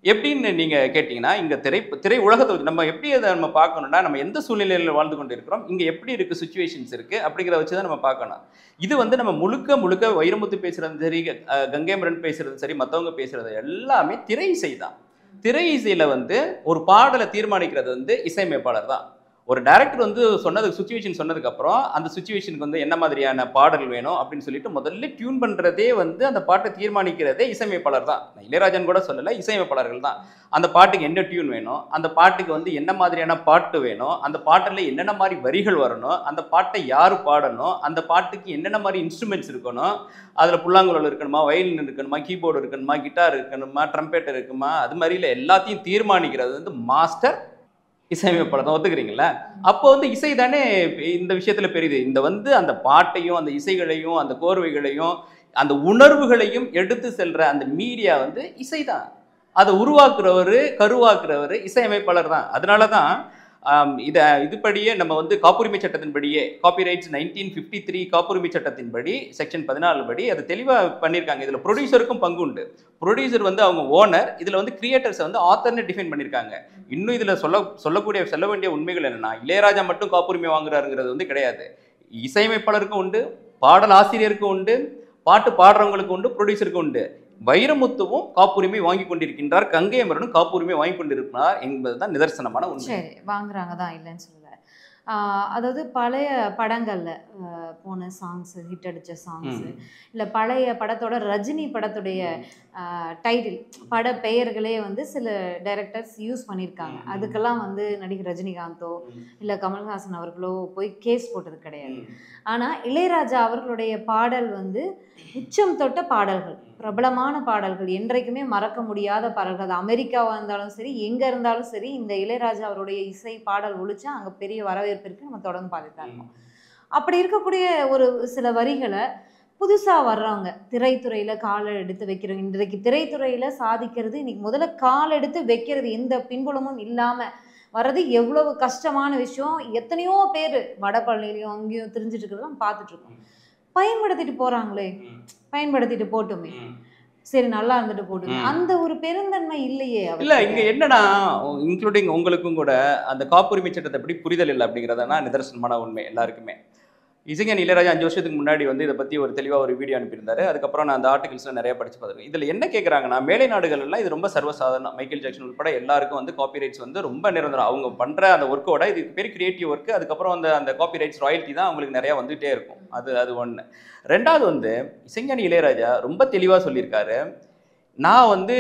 எப்படின்னு நீங்க கேட்டீங்கன்னா, இங்க திரை உலகத்தை நம்ம எப்படி அதை நம்ம பார்க்கணும்னா, நம்ம எந்த சூழ்நிலையில் வாழ்ந்து கொண்டு இருக்கிறோம், இங்க எப்படி இருக்கு, சுச்சுவேஷன்ஸ் இருக்கு அப்படிங்கிறத வச்சுதான் நம்ம பார்க்கணும். இது வந்து நம்ம முழுக்க வைரமுத்து பேசுறது சரி, கங்கை அமரன் பேசுறது சரி, மற்றவங்க பேசுறது எல்லாமே திரை இசை தான். திரை இசையில வந்து ஒரு பாடலை தீர்மானிக்கிறது வந்து இசையமைப்பாளர் தான். ஒரு டைரக்டர் வந்து சொன்னதுக்கு சுச்சுவேஷன் சொன்னதுக்கு அப்புறம் அந்த சுச்சுவேஷனுக்கு வந்து என்ன மாதிரியான பாடல் வேணும் அப்படின்னு சொல்லிட்டு முதல்ல டியூன் பண்றதே வந்து அந்த பாட்டை தீர்மானிக்கிறதே இசையமைப்பாளர் தான். இளையராஜன் கூட சொல்லல, இசையமைப்பாளர்கள் தான். அந்த பாட்டுக்கு என்ன டியூன் வேணும், அந்த பாட்டுக்கு வந்து என்ன மாதிரியான பாட்டு வேணும், அந்த பாட்டில் என்னென்ன மாதிரி வரிகள் வரணும், அந்த பாட்டை யார் பாடணும், அந்த பாட்டுக்கு என்னென்ன மாதிரி இன்ஸ்ட்ருமெண்ட்ஸ் இருக்கணும், அதில் புல்லாங்குழல் இருக்கணுமா, வயலின் இருக்கணுமா, கீபோர்டு இருக்கணுமா, கிட்டார் இருக்கணுமா, ட்ரம்பெட் இருக்குமா, அது மாதிரில எல்லாத்தையும் தீர்மானிக்கிறது வந்து மாஸ்டர் இசையமைப்பாளர் தான். ஒத்துக்கிறீங்களா? அப்போ வந்து இசை தானே இந்த விஷயத்துல பெரியது. இந்த வந்து அந்த பாட்டையும் அந்த இசைகளையும் அந்த கோர்வைகளையும் அந்த உணர்வுகளையும் எடுத்து செல்ற அந்த மீடியா வந்து இசை தான். அதை உருவாக்குறவர் கருவாக்குறவர் இசையமைப்பாளர் தான். அதனால தான் இதுபடியே நம்ம வந்து காப்புரிமை சட்டத்தின்படியே காப்பிரைட்ஸ் 1953 காப்புரிமை சட்டத்தின்படி செக்ஷன் 14 படி அதை தெளிவாக பண்ணியிருக்காங்க. இதில் ப்ரொடியூசருக்கும் பங்கு உண்டு. ப்ரொடியூசர் வந்து அவங்க ஓனர், இதில் வந்து கிரியேட்டர்ஸை வந்து ஆத்தர்னு டிஃபைன் பண்ணியிருக்காங்க. இன்னும் இதில் சொல்ல வேண்டிய உண்மைகள் என்னன்னா, இளையராஜா மட்டும் காப்புரிமை வாங்குறாருங்கிறது வந்து கிடையாது. இசையமைப்பாளருக்கும் உண்டு, பாடல் ஆசிரியருக்கும் உண்டு, பாட்டு பாடுறவங்களுக்கு உண்டு, ப்ரொடியூசருக்கும் உண்டு. வைரமுத்துவும் காப்புரிமை வாங்கி கொண்டிருக்கின்றார், கங்கை அமரனும் காப்புரிமை வாங்கி கொண்டிருக்கிறார் என்பதுதான் நிதர்சனமான உண்மை. சரி, வாங்குறாங்க தான், இல்லைன்னு சொல்லல. அதாவது பழைய படங்கள்ல போன சாங்ஸ், ஹிட் அடிச்ச சாங்ஸ், இல்லை பழைய படத்தோட ரஜினி படத்துடைய டைட்டில் பட பெயர்களே வந்து சில டைரக்டர்ஸ் யூஸ் பண்ணியிருக்காங்க. அதுக்கெல்லாம் வந்து நடிகர் ரஜினிகாந்தோ இல்லை கமல்ஹாசன் அவர்களோ போய் கேஸ் போட்டது கிடையாது. ஆனால் இளையராஜா அவர்களுடைய பாடல் வந்து உச்சம் தொட்ட பாடல்கள், பிரபலமான பாடல்கள், என்றைக்குமே மறக்க முடியாத பாடல்கள். அது அமெரிக்காவாக இருந்தாலும் சரி, எங்கே இருந்தாலும் சரி, இந்த இளையராஜா அவருடைய இசை பாடல் ஒழிச்சா அங்கே பெரிய வரவேற்பு இருக்கு. நம்ம தொடர்ந்து பார்த்துட்டு தான் இருக்கோம். அப்படி இருக்கக்கூடிய ஒரு சில வரிகளை புதுசாக வர்றவங்க, திரைத்துறையில் காலை எடுத்து வைக்கிறவங்க, இன்றைக்கு திரைத்துறையில் சாதிக்கிறது, இன்னைக்கு முதல்ல கால் எடுத்து வைக்கிறது எந்த பின்புலமும் இல்லாமல் வர்றது எவ்வளவு கஷ்டமான விஷயம். எத்தனையோ பேர் வடபழனிலையும் அங்கேயும் தெரிஞ்சிட்டு இருக்கிறதெல்லாம் பார்த்துட்டு இருக்கோம். பயன்படுத்திட்டு போறாங்களே, பயன்படுத்திட்டு போட்டுமே, சரி நல்லா இருந்துட்டு போட்டுமே, அந்த ஒரு பெருந்தன்மை இல்லையே. இல்ல இங்க என்னன்னா, இன்க்ளூடிங் உங்களுக்கும் கூட அந்த காப்புரிமை சட்டத்தை எப்படி புரிதல் இல்லை அப்படிங்கிறதுனா நிதர்சனமான உண்மை எல்லாருக்குமே. இசைஞானி இளையராஜா 5 வருஷத்துக்கு முன்னாடி வந்து இதை பற்றி ஒரு தெளிவாக ஒரு வீடியோ அனுப்பியிருந்தாரு. அதுக்கப்புறம் நான் அந்த ஆர்டிகல்ஸ்லாம் நிறைய படிச்சு பார்த்துருக்கேன். இதில் என்ன கேட்குறாங்கன்னா, மேலை நாடுகள்லாம் இது ரொம்ப சர்வசாதாரணம். மைக்கேல் ஜாக்சன் உட்பட எல்லாருக்கும் வந்து காப்பிரைட்ஸ் வந்து ரொம்ப நிரந்தரம். அவங்க பண்ணுற அந்த ஒர்க்கோட இதுக்கு பேர் கிரியேட்டிவ் ஒர்க்கு. அதுக்கப்புறம் அந்த காப்பிரைட்ஸ் ராயல்ட்டி தான் அவங்களுக்கு நிறையா வந்துகிட்டே இருக்கும். அது ஒன்று. ரெண்டாவது வந்து இசைஞானி இளையராஜா ரொம்ப தெளிவாக சொல்லியிருக்காரு. நான் வந்து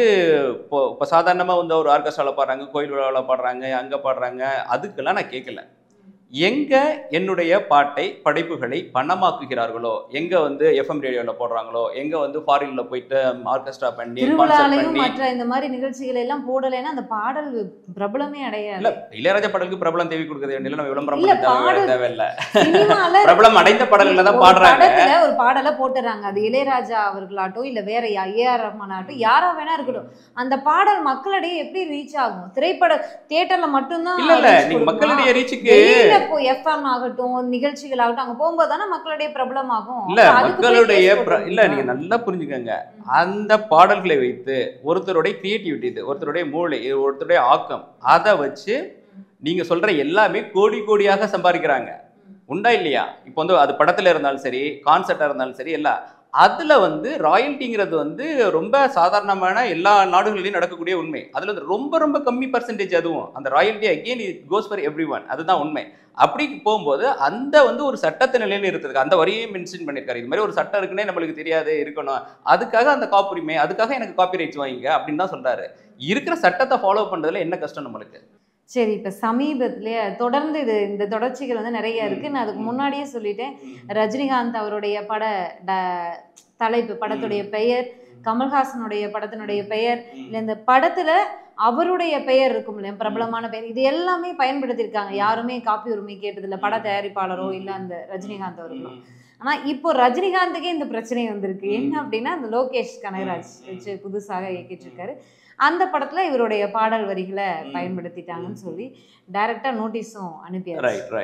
இப்போ சாதாரணமாக வந்து ஒரு ஆர்கெஸ்ட்ராவில் பாடுறாங்க, கோயில் விழாவில் பாடுறாங்க, அங்கே பாடுறாங்க, அதுக்கெல்லாம் நான் கேட்கல. எங்க என்னுடைய பாட்டை படைப்புகளை பணமாக்குகிறார்களோ, எங்க வந்து எஃப்எம் ரேடியோல போடுறாங்களோ, எங்க வந்து ஃபாரின்ல போயிட்டு ஆர்கெஸ்ட்ரா பண்ணி திருவிழாலையும் மற்ற இந்த மாதிரி நிகழ்ச்சிகள் எல்லாம் போடலைன்னா அந்த பாடல் பிரபலமே அடையாது. இல்ல இளையராஜா பாடலுக்கு பிரபலம் தேவை கொடுக்க வேண்டிய நம்ம விளம்பரம் தேவையில்லை. பிரபலம் அடைந்த பாடல்களை தான் பாடுறாங்க. ஒரு பாடலை போட்டுறாங்க, அது இளையராஜா அவர்களாட்டும் இல்ல வேற ஏஆர் ரஹ்மான் ஆகட்டும், யாரா வேணா இருக்கட்டும், அந்த பாடல் மக்களிடையே எப்படி ரீச் ஆகும்? திரைப்பட தியேட்டர்ல மட்டும்தான் இல்ல, நீங்க மக்களிடையே ரீச்சுக்கு எஃப்எம் ஆகட்டும், நிகழ்ச்சிகள் ஆகட்டும், அங்க போகும்போது தானே மக்களுடைய பிரபலமாகும். இல்ல மக்களுடைய இல்ல நீங்க நல்லா புரிஞ்சுக்கங்க. அந்த பாடல்களை வைத்து ஒருத்தருடைய கிரியேட்டிவிட்டி, ஒருத்தருடைய மூளை, ஒருத்தருடைய ஆக்கம், அதை வச்சு நீங்க சொல்ற எல்லாமே கோடி கோடியாக சம்பாதிக்கிறாங்க. உண்டா இல்லையா? இப்போ வந்து அது படத்துல இருந்தாலும் சரி, கான்சர்ட்டா இருந்தாலும் சரி, எல்லாம் அதுல வந்து ராயல்ட்டிங்கிறது வந்து ரொம்ப சாதாரணமான எல்லா நாடுகளிலையும் நடக்கக்கூடிய உண்மை. அதுல வந்து ரொம்ப ரொம்ப கம்மி பர்சன்டேஜ். அதுவும் அந்த royalty again it goes for everyone. அதுதான் உண்மை. அப்படி போகும்போது அந்த வந்து ஒரு சட்டத்தை நிலையில் இருக்கிறதுக்கு அந்த வரியை மென்ஷன் பண்ணியிருக்காரு. இது மாதிரி ஒரு சட்டம் இருக்குன்னே நம்மளுக்கு தெரியாது இருக்கணும், அதுக்காக அந்த காப்புரிமை, அதுக்காக எனக்கு காப்பிரைட்ஸ் வாங்கிங்க அப்படின்னு தான் சொல்றாரு. இருக்கிற சட்டத்தை ஃபாலோ பண்றதுல என்ன கஷ்டம் நம்மளுக்கு? சரி, இப்போ சமீபத்திலே தொடர்ந்து இந்த தொடர்ச்சிகள் வந்து நிறைய இருக்கு. நான் அதுக்கு முன்னாடியே சொல்லிட்டேன், ரஜினிகாந்த் அவருடைய பட தலைப்பு, படத்துடைய பெயர், கமல்ஹாசனுடைய படத்தினுடைய பெயர், இல்லை இந்த படத்துல அவருடைய பெயர் இருக்கும் இல்லையா, பிரபலமான பெயர், இது எல்லாமே பயன்படுத்தியிருக்காங்க. யாருமே காப்பி உரிமை கேட்டதில்லை, பட தயாரிப்பாளரோ இல்லை அந்த ரஜினிகாந்த் அவர்களும். ஆனா இப்போ ரஜினிகாந்துக்கே இந்த பிரச்சனை வந்திருக்கு. என்ன அப்படின்னா, அந்த லோகேஷ் கனகராஜ் வச்சு புதுசாக இயக்கிட்டு இருக்காரு, அந்த படத்துல இவருடைய பாடல் வரிகளை பயன்படுத்திட்டாங்கன்னு சொல்லி டைரக்டா நோட்டீஸும் அனுப்பியாச்சு.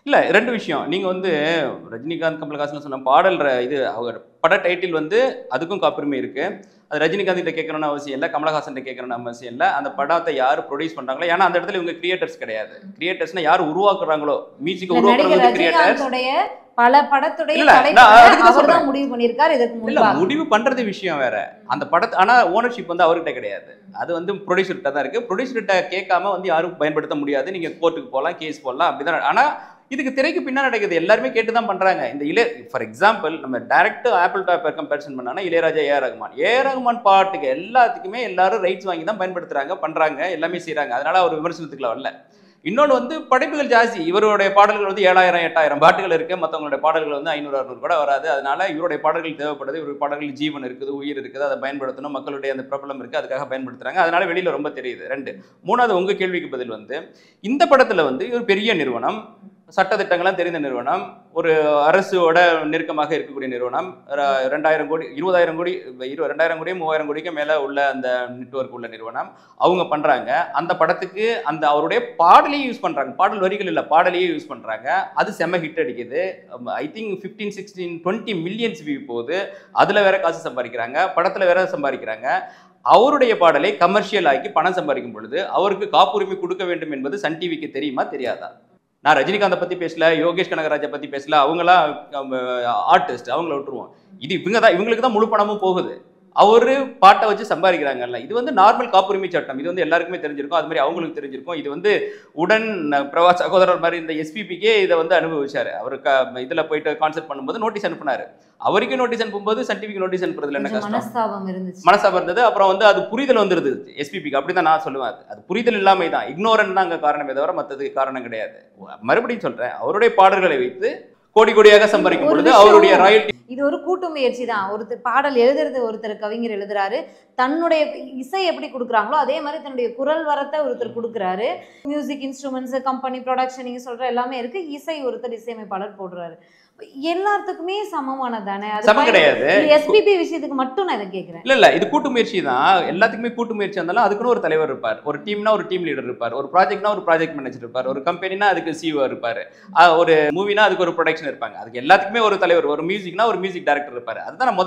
இல்லை, ரெண்டு விஷயம். நீங்கள் வந்து ரஜினிகாந்த் கமல்ஹாசன் சொன்ன பாடல் இது அவர் பட டைட்டில் வந்து அதுக்கும் காப்புரிமை இருக்குது. அது ரஜினிகாந்த் கிட்ட கேட்கணும்னு அவசியம் இல்லை, கமலஹாசன் கேட்கணும்னு அவசியம் இல்லை. அந்த படத்தை யார் ப்ரொடியூஸ் பண்ணுறாங்களோ, ஏன்னா அந்த இடத்துல இவங்க கிரியேட்டர்ஸ் கிடையாது. கிரியேட்டர்ஸ்னா யார் உருவாக்குறாங்களோ, மியூசிக் உருவாக்குறது கிரியேட்டர்ஸ். பல படத்துடைய அவர்தான் முடிவு பண்ணியிருக்காரு. இதுக்கு இல்ல, முடிவு பண்றது விஷயம் வேற. அந்த படத்தை ஆனா ஓனர்ஷிப் வந்து அவர்கிட்ட கிடையாது. அது வந்து ப்ரொடியூசர்கிட்ட தான் இருக்கு. ப்ரொடியூசர்கிட்ட கேட்காம வந்து யாரும் பயன்படுத்த முடியாது. நீங்க கோர்ட்டுக்கு போகலாம், கேஸ் போடலாம், அப்படிதான். ஆனா இதுக்கு திரைக்கு பின்னாடி நடக்குது, எல்லாருமே கேட்டு தான் பண்றாங்க. இந்த ஃபார் எக்ஸாம்பிள் நம்ம direct apple to apple comparison பண்ணா இளையராஜா, ஏஆர் ரகுமான் பாட்டுக்கு எல்லாத்துக்குமே எல்லாரும் ரைட்ஸ் வாங்கி தான் பயன்படுத்துறாங்க, பண்றாங்க, எல்லாமே செய்யறாங்க. அதனால அவர் விமர்சனத்துக்குள்ள வரல. இன்னொன்று வந்து படைப்புகள் ஜாஸ்தி. இவருடைய பாடல்கள் வந்து 7000 8000 பாட்டுகள் இருக்குது. மற்றவங்களுடைய பாடல்கள் வந்து 500 600 கூட வராது. அதனால இவருடைய பாடல்கள் தேவைப்படுது. இவருடைய பாடல்கள் ஜீவன் இருக்குது, உயிர் இருக்குது, அதை பயன்படுத்தணும். மக்களுடைய அந்த பிரபலம் இருக்குது, அதுக்காக பயன்படுத்துகிறாங்க. அதனால வெளியில் ரொம்ப தெரியுது. 2 3வது உங்கள் கேள்விக்கு பதில் வந்து இந்த படத்தில் வந்து ஒரு பெரிய நிறுவனம், சட்டத்திட்டங்கள்லாம் தெரிந்த நிறுவனம், ஒரு அரசோட நெருக்கமாக இருக்கக்கூடிய நிறுவனம், 2000 கோடி 20,000 கோடி 2000 கோடி 3000 கோடிக்கு மேலே உள்ள அந்த நெட்வொர்க் உள்ள நிறுவனம் அவங்க பண்ணுறாங்க. அந்த படத்துக்கு அந்த அவருடைய பாடலையே யூஸ் பண்ணுறாங்க. பாடல் வரிகள் இல்லை, பாடலையே யூஸ் பண்ணுறாங்க. அது செம்ம ஹிட் அடிக்குது. ஐ திங்க் 15 16 20 மில்லியன்ஸ் வியூ போகுது. அதில் வேற காசு சம்பாதிக்கிறாங்க, படத்தில் வேற சம்பாதிக்கிறாங்க. அவருடைய பாடலை கமர்ஷியல் ஆக்கி பணம் சம்பாதிக்கும் பொழுது அவருக்கு காப்புரிமை கொடுக்க வேண்டும் என்பது சன் டிவிக்கு தெரியுமா தெரியாதா? நான் ரஜினிகாந்தை பற்றி பேசல, யோகேஷ் கனகராஜை பற்றி பேசல, அவங்களாம் ஆர்டிஸ்ட், அவங்கள விட்டுருவோம். இது இவங்களுக்கு தான் முழு பணமும் போகுது. அவரு பாட்டை வச்சு சம்பாதிக்கிறாங்கல்ல. இது வந்து நார்மல் காப்புரிமை சட்டம். இது வந்து எல்லாருக்குமே தெரிஞ்சிருக்கும், அது மாதிரி அவங்களுக்கு தெரிஞ்சிருக்கும். இது வந்து உடன் பிரபா சகோதரர் மாதிரி இந்த எஸ்பிபிக்கே இதை வந்து அனுபவிச்சாரு. அவருக்கு இதில் போயிட்டு கான்செப்ட் பண்ணும்போது நோட்டீஸ் அனுப்புனாரு. அவருக்கு நோட்டீஸ் அனுப்பும்போது சன் டிவிக்கு நோட்டீஸ் அனுப்புறதுல என்ன கஷ்டம்? மனஸ்தாபம் இருந்தது. அப்புறம் வந்து அது புரிதல் வந்துருது எஸ்பிபிக்கு. அப்படிதான் நான் சொல்லுவேன். அது புரிதல் இல்லாம தான், இக்னோரன்ட் தான் அங்கே காரணமே தவிர மற்றதுக்கு காரணம் கிடையாது. மறுபடியும் சொல்றேன், அவருடைய பாடல்களை வைத்து கோடி கோடியாக சம்பாதிக்கும் பொழுது அவருடைய ராயல்டி. இது ஒரு கூட்டு முயற்சி தான். ஒருத்தர் பாடல் எழுதுறது, ஒருத்தர் கவிஞர் எழுதுறாரு, தன்னுடைய இசை எப்படி கொடுக்குறாங்களோ அதே மாதிரி தன்னுடைய குரல் வரத்தை ஒருத்தர் கொடுக்குறாரு. மியூசிக் இன்ஸ்ட்ருமெண்ட்ஸ், கம்பெனி ப்ரொடக்ஷன், நீங்க சொல்ற எல்லாமே இருக்கு. இசை ஒருத்தர் இசையமைப்பாளர் போடுறாரு. எல்லாத்துக்குமே சமமானதானே? சமம் கிடையாது. எஸ்பிபி விஷயத்துக்கு மட்டும் நான் இதை கேட்கிறேன். இல்ல இது கூட்டு முயற்சி தான். எல்லாத்துக்குமே கூட்டு முயற்சி இருந்தாலும் அதுக்குன்னு ஒரு தலைவர் இருப்பார். ஒரு டீம்னா ஒரு டீம் லீடர் இருப்பார். ஒரு ப்ராஜெக்ட்னா ஒரு ப்ராஜெக்ட் மேனேஜர் இருப்பார். ஒரு கம்பெனினா அதுக்கு சிஓ இருப்பார். ஒரு மூவினா அதுக்கு ஒரு ப்ரொடக்ஷன் இருப்பாங்க. அதுக்கு எல்லாத்துக்குமே ஒரு தலைவர். ஒரு மியூசிக்னா ஒரு மியூசிக் டைரக்டர் இருப்பாரு. அதுதான் நான்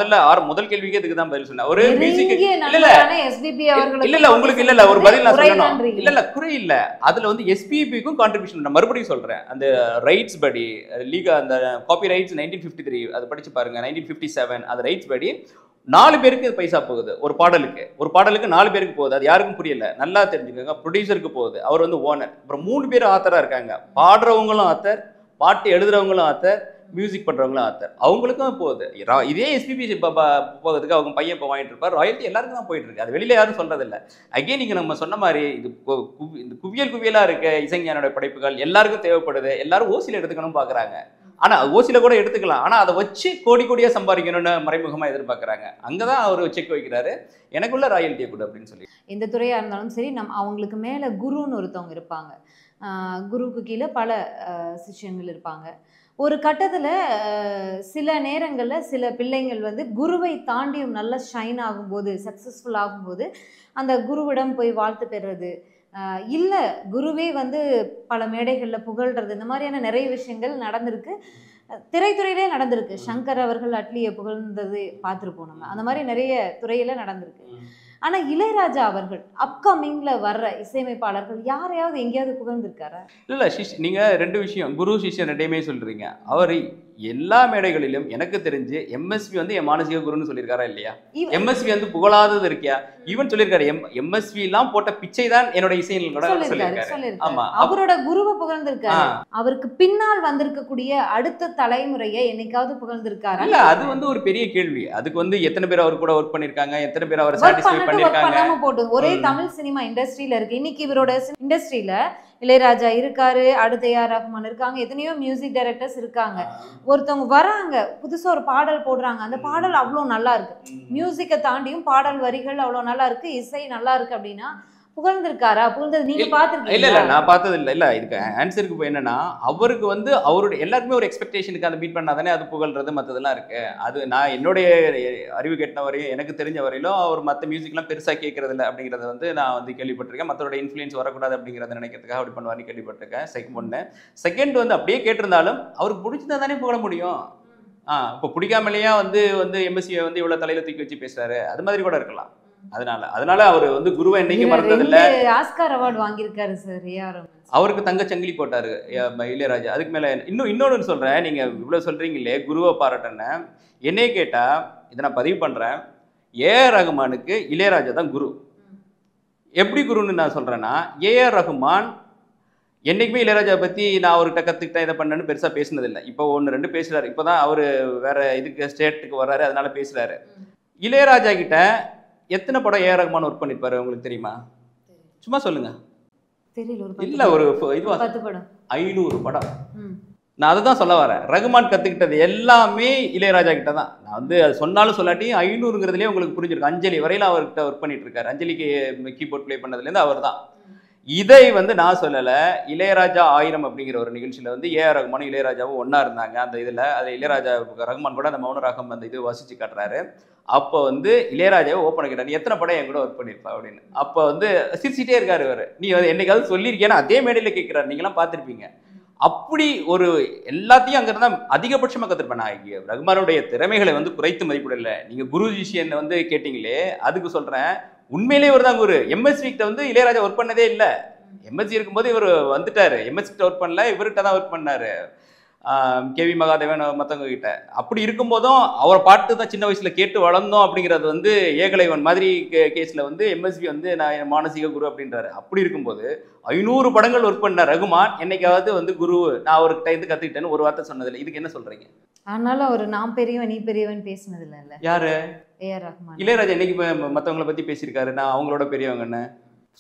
முதல் கேள்விக்கே இதுக்கு தான் பதில் சொன்னேன். ஒரு மியூசிக் இல்ல உங்களுக்கு இல்ல ஒரு பதில் நான் சொல்லணும். இல்ல குறை இல்ல. அதுல வந்து எஸ்பிபிக்கும் கான்ட்ரிபியூஷன். நான் மறுபடியும் சொல்றேன், அந்த ரைட்ஸ் படி லீகா அந்த காப்பி ரைட்ஸ் 1953 அதை படிச்சு பாருங்க. 1957 அது ரைட்ஸ் படி 4 பேருக்கு பைசா போகுது. ஒரு பாடலுக்கு 4 பேருக்கு போகுது. அது யாருக்கும் புரியல, நல்லா தெரிஞ்சுக்கோங்க. ப்ரொடியூசருக்கு போகுது, அவர் வந்து ஓனர். அப்புறம் 3 பேர் ஆத்தரா இருக்காங்க. பாடுறவங்களும் ஆத்தர், பாட்டு எழுதுறவங்களும் ஆத்தர், மியூசிக் பண்றவங்களும் ஆத்தர். அவங்களுக்கும் போகுது. இதே எஸ்பிபி போகிறதுக்கு அவங்க பையன் இப்போ வாங்கிட்டு இருப்பார். ராயல்ட்டி எல்லாருக்கும் தான் போயிட்டு இருக்கு. அது வெளியில யாரும் சொல்றதில்லை. அகைன் நீங்க நம்ம சொன்ன மாதிரி இது இந்த குவியலா இருக்க இசைஞானோட படைப்புகள் எல்லாருக்கும் தேவைப்படுது. எல்லாரும் ஓசியில் எடுத்துக்கணும் பாக்குறாங்க. ஆனா ஓசியில கூட எடுத்துக்கலாம். ஆனா அதை வச்சு கோடி கோடியா சம்பாதிக்கணும்னு மறைமுகமா எதிர்பார்க்கறாங்க. அங்கதான் அவர் செக் வைக்கிறாரு, எனக்குள்ள ராயல்ட்டியை கூட அப்படின்னு சொல்லி. எந்த துறையா இருந்தாலும் சரி, அவங்களுக்கு மேல குருன்னு ஒருத்தவங்க இருப்பாங்க. குருவுக்கு கீழே பல சிஷ்யங்கள் இருப்பாங்க. ஒரு கட்டத்துல சில நேரங்கள்ல சில பிள்ளைங்கள் வந்து குருவை தாண்டியும் நல்ல ஷைன் ஆகும்போது, சக்சஸ்ஃபுல் ஆகும்போது அந்த குருவிடம் போய் வாழ்த்து பெறுறது, இல்லை குருவே வந்து பல மேடைகளில் புகழ்றது, இந்த மாதிரியான நிறைய விஷயங்கள் நடந்திருக்கு. திரைத்துறையிலே நடந்திருக்கு. சங்கர் அவர்கள் அட்லியை புகழ்ந்தது பார்த்துருப்போம் நம்ம. அந்த மாதிரி நிறைய துறையில நடந்திருக்கு. ஆனா இளையராஜா அவர்கள் அப்கமிங்ல வர்ற இசையமைப்பாளர்கள் யாரையாவது எங்கேயாவது புகழ்ந்திருக்காரா? இல்ல நீங்க 2 விஷயம், குரு சிஷ்யன் 2மே சொல்றீங்க. அவர் எல்லா மேடைகளிலும் எனக்கு தெரிஞ்சு எம்எஸ்வி வந்து என் மானசீக குருன்னு சொல்லியிருக்காரா இல்லையா? எம்எஸ்வி வந்து புகழாதது இருக்கியா? ஈவன் சொல்லியிருக்காரு, எம்எஸ்வி எல்லாம் போட்ட பிச்சை தான் என்னோட இசையில் கூட சொல்லியிருக்காரு. ஆமா, அவரோட குருவை புகழ்ந்திருக்காரு. அவருக்கு பின்னால் வந்திருக்கக்கூடிய அடுத்த தலைமுறையை என்னைக்காவது புகழ்ந்திருக்காரு? இல்ல அது வந்து ஒரு பெரிய கேள்வி. அதுக்கு வந்து எத்தனை பேர் அவர் கூட ஒர்க் பண்ணிருக்காங்க, எத்தனை பேர் அவர் சாட்டிஸ்ஃபை பண்ணிருக்காங்க. போட்டு ஒரே தமிழ் சினிமா இண்டஸ்ட்ரியில இருக்கு. இன்னைக்கு இவரோட இண்டஸ்ட்ரியில இளையராஜா இருக்காரு, அடுத்த ஏஆர் ரஹ்மான் இருக்காங்க, எத்தனையோ மியூசிக் டைரக்டர்ஸ் இருக்காங்க. ஒருத்தவங்க வராங்க, புதுசா ஒரு பாடல் போடுறாங்க, அந்த பாடல் அவ்வளோ நல்லா இருக்கு, மியூசிக்கை தாண்டியும் பாடல் வரிகள் அவ்வளோ நல்லா இருக்கு, இசை நல்லா இருக்கு அப்படின்னா புகழ்ந்திருக்காரா? புகழ்ந்தது நீங்க இல்ல இல்ல பாத்துருக்கீங்களா? நான் பார்த்தது இல்ல இதுக்கு ஆன்சருக்கு போய் என்னன்னா, அவருக்கு வந்து அவருடைய எல்லாருக்குமே ஒரு எக்ஸ்பெக்டேஷனுக்கு அதை மீட் பண்ணாதானே அது புகழ்றது மற்றதெல்லாம் இருக்கு. அது நான் என்னுடைய அறிவு கெட்டின வரையும் எனக்கு தெரிஞ்ச வரையிலும் அவர் மற்ற மியூசிக்லாம் பெருசா கேட்கறது இல்லை அப்படிங்கிறத வந்து நான் வந்து கேள்விப்பட்டிருக்கேன். மற்றவருடைய இன்ஃப்ளூயன்ஸ் வரக்கூடாது அப்படிங்கிறத நினைக்கிறதுக்காக அப்படி பண்ணுவார்னு கேள்விப்பட்டிருக்கேன். ஒன்று. செகண்ட் வந்து அப்படியே கேட்டிருந்தாலும் அவருக்கு பிடிச்சதா தானே புகழ முடியும். இப்போ பிடிக்காமலேயே வந்து வந்து எம்எஸ்சியை வந்து இவ்வளவு தலையில தூக்கி வச்சு பேசுறாரு, அது மாதிரி கூட இருக்கலாம். அதனால அவர் வந்து குருவை என்னைக்கு மறந்தது இல்ல. ஆஸ்கார் அவார்டு வாங்கியிருக்காரு சார் ஏஆர் ரஹ்மான். அவருக்கு தங்க சங்கிலி போட்டாரு இளையராஜா. அதுக்கு மேல இன்னொன்னு சொல்றேன், நீங்க இவ்வளவு சொல்றீங்களே குருவை பாராட்டன்னு, என்னையே கேட்டா இதை நான் பதிவு பண்றேன், ஏஆர் ரஹ்மானுக்கு இளையராஜா தான் குரு. எப்படி குருன்னு நான் சொல்றேன்னா, ஏஆர் ரஹ்மான் என்னைக்குமே இளையராஜா பத்தி நான் அவர்கிட்ட கத்துக்கிட்டேன் இதை பண்ணேன்னு பெருசா பேசினது இல்லை. இப்போ 1-2 பேசுறாரு. இப்போதான் அவரு வேற இதுக்கு ஸ்டேட்டுக்கு வர்றாரு, அதனால பேசுறாரு. இளையராஜா கிட்ட எத்தனை படம் ஏஆர் ரஹ்மான் ஒர்க் பண்ணிருப்பாரு உங்களுக்கு தெரியுமா? சும்மா சொல்லுங்க. தெரியல. இல்ல ஒரு இதுவா 10 படம் 500 படம். நான் அதை தான் சொல்ல வரேன். ரகுமான் கத்துக்கிட்டது எல்லாமே இளையராஜா கிட்ட தான். நான் வந்து அது சொன்னாலும் சொல்லாட்டி 500ங்கிறதுலேயே உங்களுக்கு புரிஞ்சிருக்கு. அஞ்சலி வரையில அவர்கிட்ட ஒர்க் பண்ணிட்டு இருக்காரு. அஞ்சலிக்கு கீபோர்ட் பிளே பண்ணதுலேருந்து அவர் தான். இதை வந்து நான் சொல்லலை. இளையராஜா 1000 அப்படிங்கிற ஒரு நிகழ்ச்சியில் வந்து ஏஆர் ரஹ்மானும் இளையராஜாவும் ஒன்றா இருந்தாங்க. அந்த இதில் அது இளையராஜா ரஹ்மான் கூட அந்த மௌன ராகம் அந்த இது வாசிச்சு காட்டுறாரு. அப்போ வந்து இளையராஜாவை ஓப்பன் கேட்டார், நீ எத்தனை படம் என் கூட ஒர்க் பண்ணியிருப்பா அப்படின்னு. அப்போ வந்து சிரிச்சிட்டே இருக்காரு இவர். நீ வந்து என்னைக்காவது சொல்லியிருக்கேன்னா அதே மேடையில் கேட்குறாரு, நீங்களாம் பார்த்துருப்பீங்க. அப்படி ஒரு எல்லாத்தையும் அங்கே இருந்தால் அதிகபட்சமாக கற்றுருப்பேன். நான் ரஹ்மானுடைய திறமைகளை வந்து குறைத்து மதிப்பிடலை. நீங்கள் குரு ஜிஷியன் வந்து கேட்டிங்களே, அதுக்கு சொல்கிறேன், உண்மையிலே இவர் தான் குரு. எம்எஸ்வி கிட்ட வந்து இளையராஜா ஒர்க் பண்ணதே இல்லை. எம்எஸ்சி இருக்கும்போது இவர் வந்துட்டாரு. எம்எஸ்சி கிட்ட ஒர்க் பண்ணல, இவர்கிட்ட தான் ஒர்க் பண்ணாரு, கேவி மகாதேவன் மற்றவங்க கிட்ட. அப்படி இருக்கும்போதும் அவரை பாட்டு தான் சின்ன வயசுல கேட்டு வளர்ந்தோம் அப்படிங்கிறது வந்து ஏகலைவன் மாதிரி கேஸ்ல வந்து எம்எஸ்வி வந்து நான் மானசீக குரு அப்படின்றாரு. அப்படி இருக்கும்போது 500 படங்கள் ஒர்க் பண்ண ரகுமான் என்னைக்காவது வந்து குரு நான் அவர்கிட்ட இருந்து கத்துக்கிட்டேன்னு ஒரு வார்த்தை சொன்னதில்லை. இதுக்கு என்ன சொல்றீங்க? ஆனாலும் அவர் நான் பெரியவன் நீ பெரியவன் பேசினது இல்ல. யாரு? ஏஆர் ரஹ்மான். இளையராஜா என்னைக்கு மற்றவங்களை பத்தி பேசியிருக்காரு? நான் அவங்களோட பெரியவங்கன்னு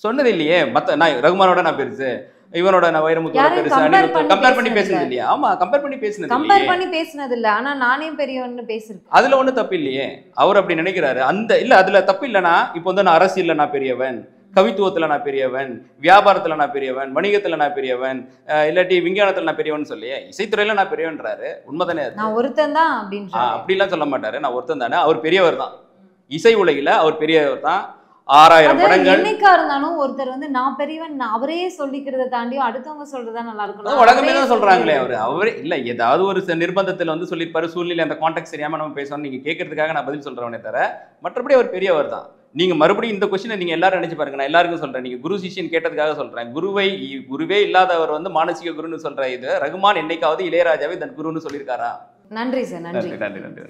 சொன்னது இல்லையே. நான் ரகுமானோட நான் பெருசு, இவனோட நான் வைரமுத்தோட பெருசு கம்பேர் பண்ணி பேசுனது இல்லையா? ஆமா, கம்பேர் பண்ணி பேசுனது இல்ல. ஆனா நானே பெரியவன்னு பேசிருக்கேன். அதுல ஒண்ணும் தப்பு இல்லையே. அவர் அப்படி நினைக்கிறாரு. அந்த இல்ல அதுல தப்பு இல்லைன்னா, இப்போ வந்து நான் அரசியல்ல நான் பெரியவன், கவித்துவத்துல நான் பெரியவன், வியாபாரத்துல நான் பெரியவன், வணிகத்துல நான் பெரியவன், இல்லாட்டி விஞ்ஞானத்துல நான் பெரியவன் சொல்லியே இசைத்துறையில நான் பெரியவன்றாரு. உண்மைதானே? நான் ஒருத்தன் தான் அப்படின்னு அப்படிலாம் சொல்ல மாட்டாரு. நான் ஒருத்தன் தானே. அவர் பெரியவர் தான். இசை உலகில அவர் பெரியவர் தான். 6000 படங்கள். என்னைக்கா இருந்தாலும் ஒருத்தர் வந்து நான் பெரியவன் அவரே சொல்லிக்கிறத தாண்டி அடுத்தவங்க சொல்றதா நல்லா இருக்கும். உலகமே தான் சொல்றாங்களே. அவரே இல்ல ஏதாவது ஒரு நிர்பந்தத்துல வந்து சொல்லிருப்பாரு, சூழ்நிலை அந்த கான்டெக்ட் சரியாம நம்ம பேசணும், நீங்க கேட்கறதுக்காக நான் பதில் சொல்றவனே தவிர மற்றபடி அவர் பெரியவர் தான். நீங்க மறுபடியும் இந்த கொஸ்டினை நீங்க எல்லாரும் நினைச்சு பாருங்க. நான் எல்லாருக்கும் சொல்றேன், நீங்க குரு சிஷியன் கேட்டதுக்காக சொல்றேன். குருவே இல்லாதவர் வந்து மானசீக குருன்னு சொல்ற இது ரகுமான் என்னைக்காவது இளையராஜாவை தன் குருன்னு சொல்லியிருக்காரா? நன்றி சார். நன்றி.